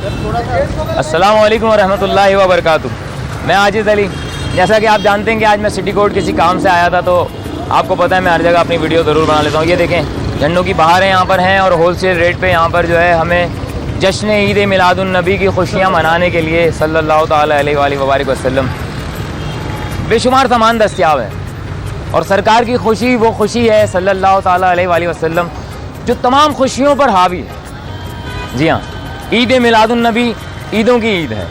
अस्सलाम वालेकुम रहमतुल्लाहि व बरकातुहू। मैं आजिज़ अली। जैसा कि आप जानते हैं कि आज मैं सिटी कोर्ट किसी काम से आया था, तो आपको पता है मैं हर जगह अपनी वीडियो ज़रूर बना लेता हूँ। ये देखें झंडों की बहारें यहाँ पर हैं और होलसेल रेट पे यहाँ पर जो है हमें जश्न ईद मिलादुन्नबी की खुशियाँ मनाने के लिए सल्लल्लाहु ताला अलैहि वसल्लम बेशुमार सामान दस्तियाब है। और सरकार की खुशी वो खुशी है सल्लल्लाहु ताला अलैहि वसल्लम जो तमाम खुशियों पर हावी है। जी हाँ, ईद मिलादुन्नबी ईदों की ईद है।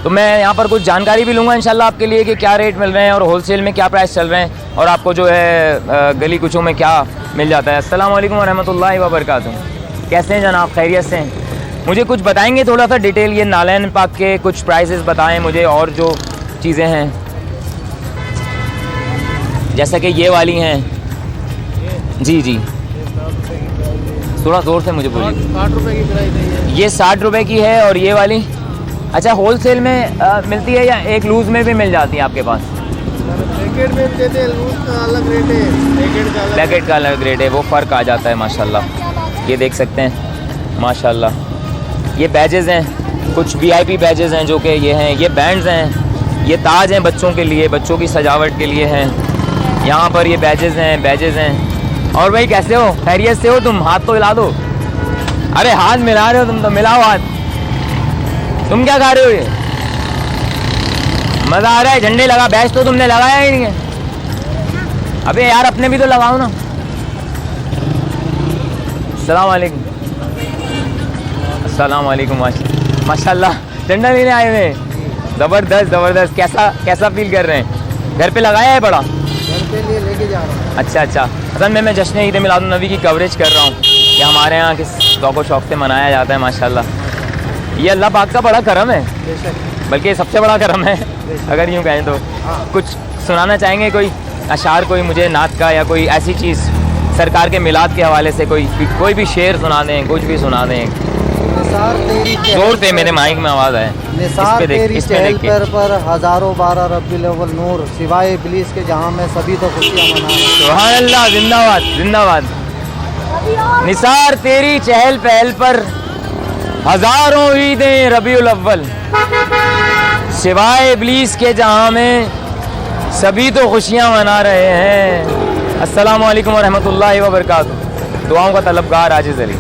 तो मैं यहाँ पर कुछ जानकारी भी लूँगा इंशाल्लाह आपके लिए कि क्या रेट मिल रहे हैं और होलसेल में क्या प्राइस चल रहे हैं और आपको जो है गली कुचों में क्या मिल जाता है। अस्सलाम वालेकुम रहमतुल्लाहि व बरकातुहू। कैसे हैं जनाब, खैरियत से हैं? मुझे कुछ बताएंगे थोड़ा सा डिटेल, ये नालैन पाक के कुछ प्राइसेस बताएं मुझे और जो चीज़ें हैं, जैसा कि ये वाली हैं। जी जी, थोड़ा ज़ोर से मुझे बोलिए। 60 रुपये की प्राइस है ये 60 रुपये की है और ये वाली अच्छा होलसेल में मिलती है या एक लूज़ में भी मिल जाती है आपके पास? पैकेट में देते हैं, लूज का अलग रेट है, पैकेट का अलग रेट है, वो फ़र्क आ जाता है माशाल्लाह। ये देख सकते हैं माशाल्लाह। ये बैजेज़ हैं, कुछ VIP बैजेज़ हैं जो कि ये हैं, ये बैंड्स हैं, ये ताज हैं बच्चों के लिए, बच्चों की सजावट के लिए हैं। यहाँ पर ये बैजेज़ हैं। और भाई कैसे हो, खैरियत से हो तुम? हाथ तो हिला दो। अरे हाथ मिला रहे हो तुम तो, मिलाओ हाथ। तुम क्या खा रहे हो? ये मज़ा आ रहा है? झंडे लगा, बैच तो तुमने लगाया ही नहीं है। अबे यार अपने भी तो लगाओ ना। अस्सलाम वालेकुम। अस्सलाम वालेकुम। माशाल्लाह झंडा लेने आए हुए हैं। ज़बरदस्त ज़बरदस्त। कैसा फील कर रहे हैं? घर पे लगाया है बड़ा? घर पे लिए लेके जा रहा हूँ। अच्छा। असल में मैं जश्न ईद मिलादुन्नबी की कवरेज कर रहा हूँ कि हमारे यहाँ किस शौक़ शौक़ से मनाया जाता है माशाल्लाह। ये अल्लाह पाक का बड़ा करम है, बल्कि सबसे बड़ा करम है अगर यूँ कहें तो। कुछ सुनाना चाहेंगे, कोई अशार, कोई मुझे नात का या कोई ऐसी चीज़ सरकार के मिलाद के हवाले से कोई भी शेर सुना दें, कुछ भी सुना दें। जोर से मेरे माइक में आवाज़ है। निसार तेरी चहल पर हज़ारों बारह रब्बिल अव्वल नूर, सिवाय इब्लीस के जहाँ में सभी तो खुशियाँ मना। सुभान अल्लाह, जिंदाबाद जिंदाबाद। निसार तेरी चहल पहल पर हज़ारों ईदें रबीउल अव्वल, सिवाय इब्लीस के जहाँ में सभी तो खुशियाँ मना रहे हैं। अस्सलाम वालेकुम व रहमतुल्लाहि व बरकातुहू। दुआओं का तलबगार आजिज़ अली।